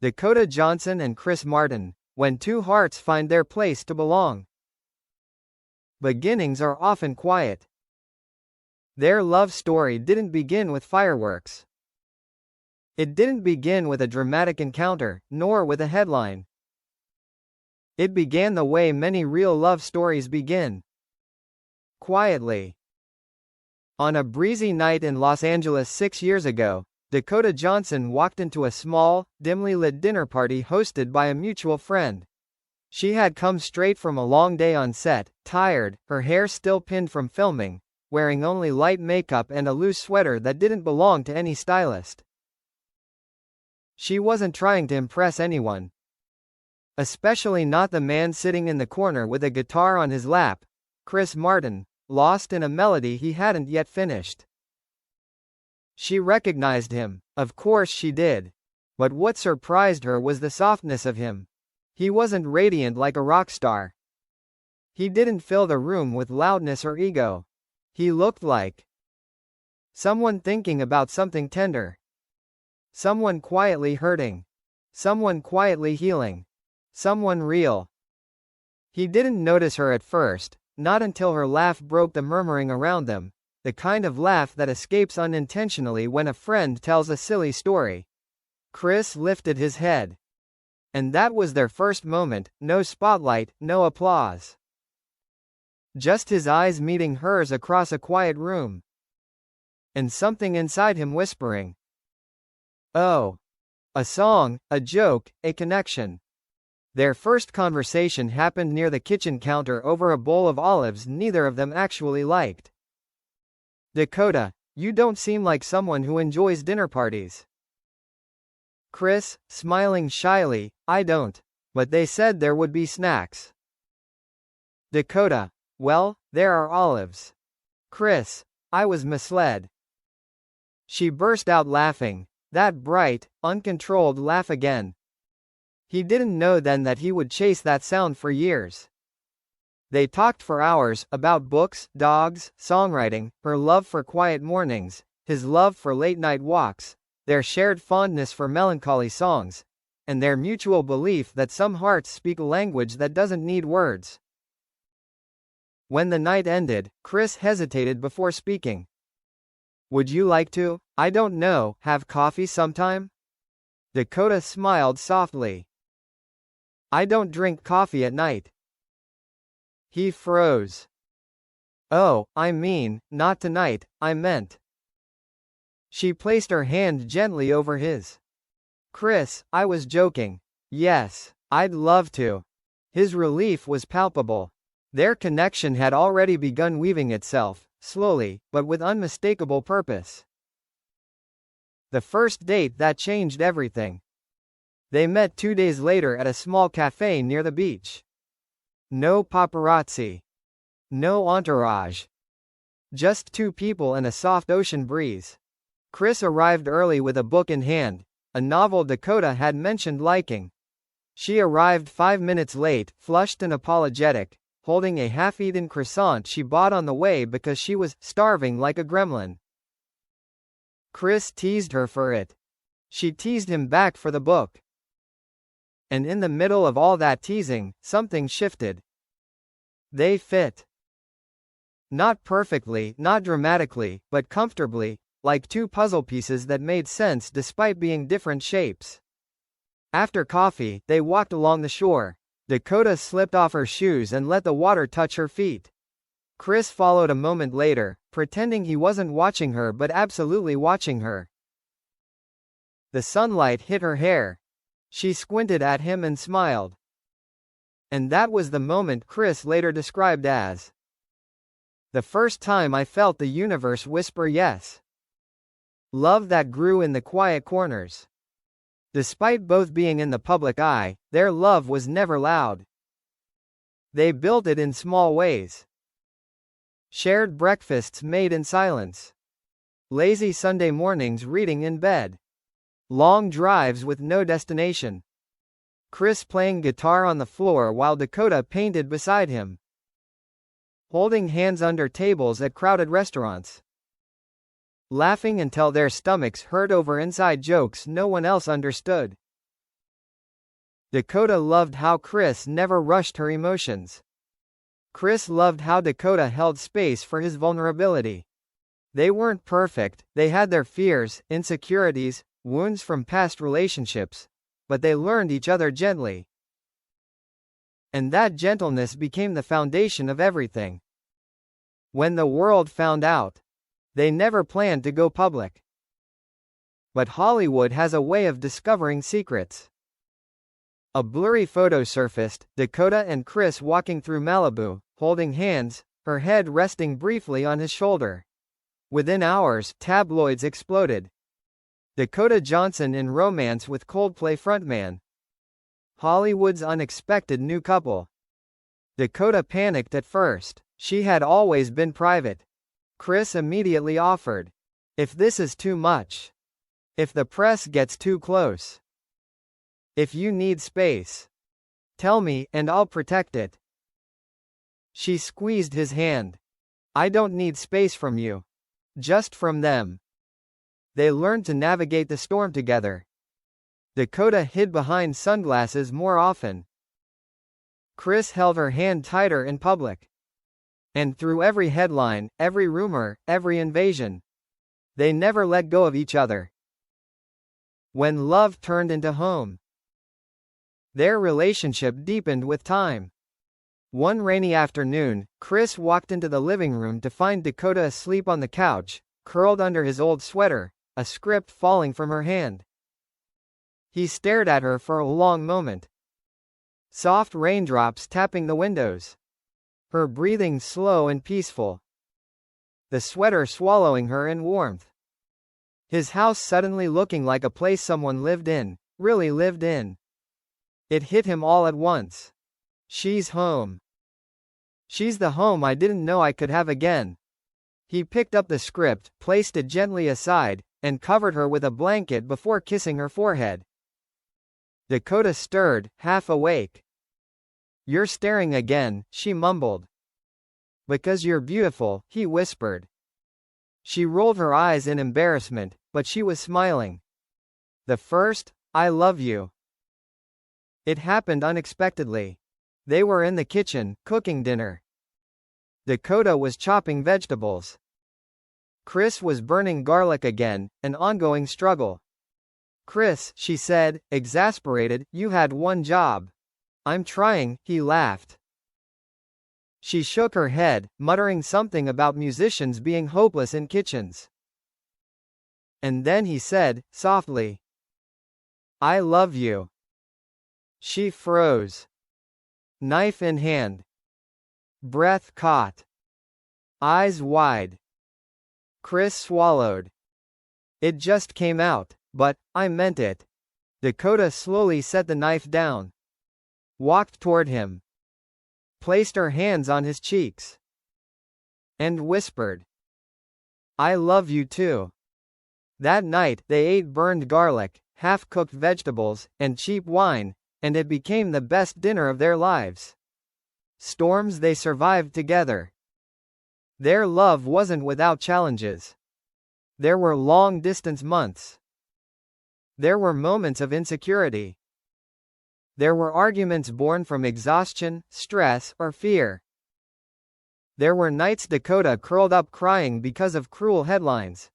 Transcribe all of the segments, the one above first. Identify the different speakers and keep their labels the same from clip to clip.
Speaker 1: Dakota Johnson and Chris Martin, when two hearts find their place to belong. Beginnings are often quiet. Their love story didn't begin with fireworks. It didn't begin with a dramatic encounter, nor with a headline. It began the way many real love stories begin. Quietly. On a breezy night in Los Angeles 6 years ago, Dakota Johnson walked into a small, dimly lit dinner party hosted by a mutual friend. She had come straight from a long day on set, tired, her hair still pinned from filming, wearing only light makeup and a loose sweater that didn't belong to any stylist. She wasn't trying to impress anyone. Especially not the man sitting in the corner with a guitar on his lap, Chris Martin, lost in a melody he hadn't yet finished. She recognized him, of course she did. But what surprised her was the softness of him. He wasn't radiant like a rock star. He didn't fill the room with loudness or ego. He looked like someone thinking about something tender. Someone quietly hurting. Someone quietly healing. Someone real. He didn't notice her at first, not until her laugh broke the murmuring around them, the kind of laugh that escapes unintentionally when a friend tells a silly story. Chris lifted his head. And that was their first moment, no spotlight, no applause. Just his eyes meeting hers across a quiet room. And something inside him whispering. Oh. A song, a joke, a connection. Their first conversation happened near the kitchen counter over a bowl of olives neither of them actually liked. Dakota, you don't seem like someone who enjoys dinner parties. Chris, smiling shyly, I don't. But they said there would be snacks. Dakota, well, there are olives. Chris, I was misled. She burst out laughing, that bright, uncontrolled laugh again. He didn't know then that he would chase that sound for years. They talked for hours, about books, dogs, songwriting, her love for quiet mornings, his love for late-night walks, their shared fondness for melancholy songs, and their mutual belief that some hearts speak a language that doesn't need words. When the night ended, Chris hesitated before speaking. Would you like to, I don't know, have coffee sometime? Dakota smiled softly. I don't drink coffee at night. He froze. Oh, I mean, not tonight, I meant. She placed her hand gently over his. Chris, I was joking. Yes, I'd love to. His relief was palpable. Their connection had already begun weaving itself, slowly, but with unmistakable purpose. The first date that changed everything. They met 2 days later at a small cafe near the beach. No paparazzi. No entourage. Just two people and a soft ocean breeze. Chris arrived early with a book in hand, a novel Dakota had mentioned liking. She arrived 5 minutes late, flushed and apologetic, holding a half-eaten croissant she bought on the way because she was starving like a gremlin. Chris teased her for it. She teased him back for the book. And in the middle of all that teasing, something shifted. They fit. Not perfectly, not dramatically, but comfortably, like two puzzle pieces that made sense despite being different shapes. After coffee, they walked along the shore. Dakota slipped off her shoes and let the water touch her feet. Chris followed a moment later, pretending he wasn't watching her but absolutely watching her. The sunlight hit her hair. She squinted at him and smiled. And that was the moment Chris later described as the first time I felt the universe whisper yes. Love that grew in the quiet corners. Despite both being in the public eye, their love was never loud. They built it in small ways. Shared breakfasts made in silence. Lazy Sunday mornings reading in bed. Long drives with no destination. Chris playing guitar on the floor while Dakota painted beside him. Holding hands under tables at crowded restaurants. Laughing until their stomachs hurt over inside jokes no one else understood. Dakota loved how Chris never rushed her emotions. Chris loved how Dakota held space for his vulnerability. They weren't perfect, they had their fears, insecurities, wounds from past relationships, but they learned each other gently. And that gentleness became the foundation of everything. When the world found out, they never planned to go public. But Hollywood has a way of discovering secrets. A blurry photo surfaced, Dakota and Chris walking through Malibu, holding hands, her head resting briefly on his shoulder. Within hours, tabloids exploded. Dakota Johnson in romance with Coldplay frontman. Hollywood's unexpected new couple. Dakota panicked at first. She had always been private. Chris immediately offered. If this is too much. If the press gets too close. If you need space, tell me, and I'll protect it. She squeezed his hand. I don't need space from you. Just from them. They learned to navigate the storm together. Dakota hid behind sunglasses more often. Chris held her hand tighter in public. And through every headline, every rumor, every invasion, they never let go of each other. When love turned into home, their relationship deepened with time. One rainy afternoon, Chris walked into the living room to find Dakota asleep on the couch, curled under his old sweater, a script falling from her hand. He stared at her for a long moment. Soft raindrops tapping the windows. Her breathing slow and peaceful. The sweater swallowing her in warmth. His house suddenly looking like a place someone lived in, really lived in. It hit him all at once. She's home. She's the home I didn't know I could have again. He picked up the script, placed it gently aside, and covered her with a blanket before kissing her forehead. Dakota stirred, half awake. You're staring again, she mumbled. Because you're beautiful, he whispered. She rolled her eyes in embarrassment, but she was smiling. The first, I love you. It happened unexpectedly. They were in the kitchen, cooking dinner. Dakota was chopping vegetables. Chris was burning garlic again, an ongoing struggle. Chris, she said, exasperated, you had one job. I'm trying, he laughed. She shook her head, muttering something about musicians being hopeless in kitchens. And then he said, softly, I love you. She froze. Knife in hand. Breath caught. Eyes wide. Chris swallowed. It just came out, but I meant it. Dakota slowly set the knife down. Walked toward him. Placed her hands on his cheeks. And whispered, I love you too. That night, they ate burned garlic, half-cooked vegetables, and cheap wine, and it became the best dinner of their lives. Storms they survived together. Their love wasn't without challenges. There were long-distance months. There were moments of insecurity. There were arguments born from exhaustion, stress, or fear. There were nights Dakota curled up crying because of cruel headlines.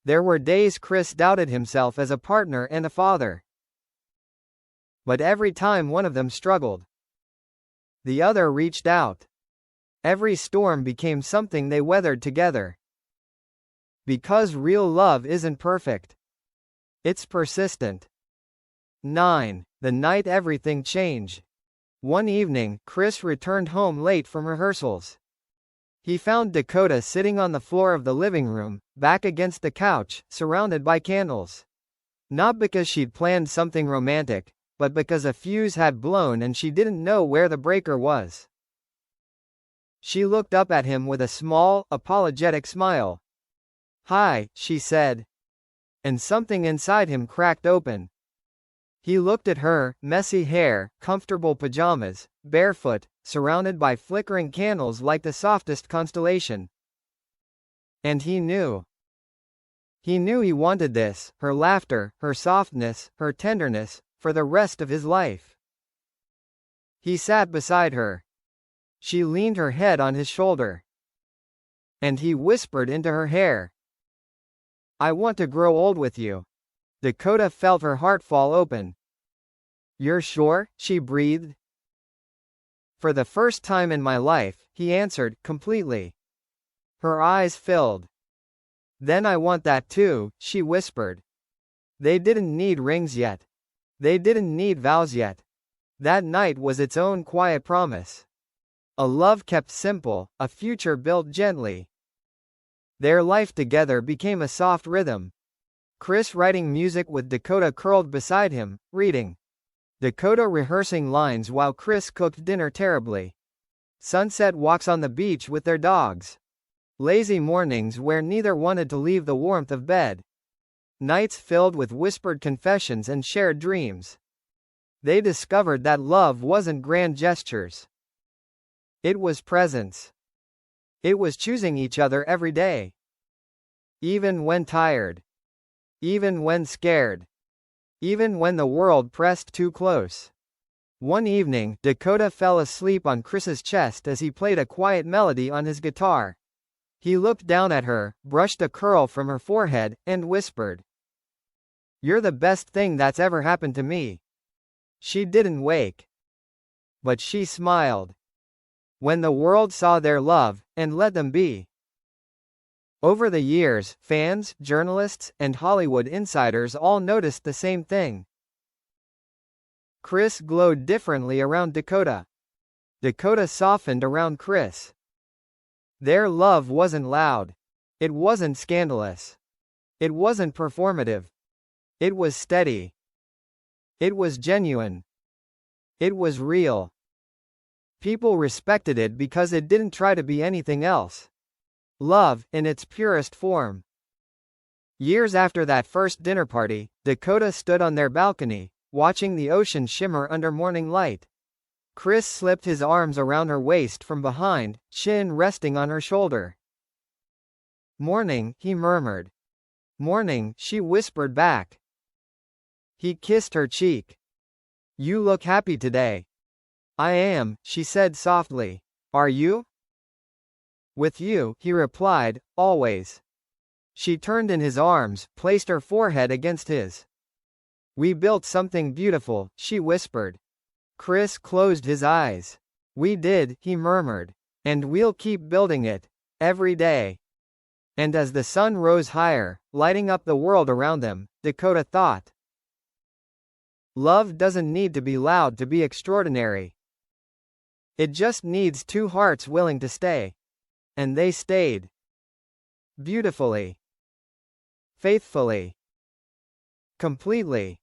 Speaker 1: There were days Chris doubted himself as a partner and a father. But every time one of them struggled, the other reached out. Every storm became something they weathered together. Because real love isn't perfect. It's persistent. 9. The night everything changed. One evening, Chris returned home late from rehearsals. He found Dakota sitting on the floor of the living room, back against the couch, surrounded by candles. Not because she'd planned something romantic, but because a fuse had blown and she didn't know where the breaker was. She looked up at him with a small, apologetic smile. Hi, she said. And something inside him cracked open. He looked at her, messy hair, comfortable pajamas, barefoot, surrounded by flickering candles like the softest constellation. And he knew. He knew he wanted this, her laughter, her softness, her tenderness, for the rest of his life. He sat beside her. She leaned her head on his shoulder. And he whispered into her hair, "I want to grow old with you." Dakota felt her heart fall open. "You're sure?" she breathed. "For the first time in my life," he answered, completely. Her eyes filled. "Then I want that too," she whispered. They didn't need rings yet. They didn't need vows yet. That night was its own quiet promise. A love kept simple, a future built gently. Their life together became a soft rhythm. Chris writing music with Dakota curled beside him, reading. Dakota rehearsing lines while Chris cooked dinner terribly. Sunset walks on the beach with their dogs. Lazy mornings where neither wanted to leave the warmth of bed. Nights filled with whispered confessions and shared dreams. They discovered that love wasn't grand gestures. It was presence. It was choosing each other every day. Even when tired. Even when scared. Even when the world pressed too close. One evening, Dakota fell asleep on Chris's chest as he played a quiet melody on his guitar. He looked down at her, brushed a curl from her forehead, and whispered, "You're the best thing that's ever happened to me." She didn't wake. But she smiled. When the world saw their love, and let them be. Over the years, fans, journalists, and Hollywood insiders all noticed the same thing. Chris glowed differently around Dakota. Dakota softened around Chris. Their love wasn't loud. It wasn't scandalous. It wasn't performative. It was steady. It was genuine. It was real. People respected it because it didn't try to be anything else. Love, in its purest form. Years after that first dinner party, Dakota stood on their balcony, watching the ocean shimmer under morning light. Chris slipped his arms around her waist from behind, chin resting on her shoulder. "Morning," he murmured. "Morning," she whispered back. He kissed her cheek. "You look happy today." "I am," she said softly. "Are you?" "With you," he replied, "always." She turned in his arms, placed her forehead against his. "We built something beautiful," she whispered. Chris closed his eyes. "We did," he murmured. "And we'll keep building it. Every day." And as the sun rose higher, lighting up the world around them, Dakota thought, love doesn't need to be loud to be extraordinary. It just needs two hearts willing to stay. And they stayed. Beautifully. Faithfully. Completely.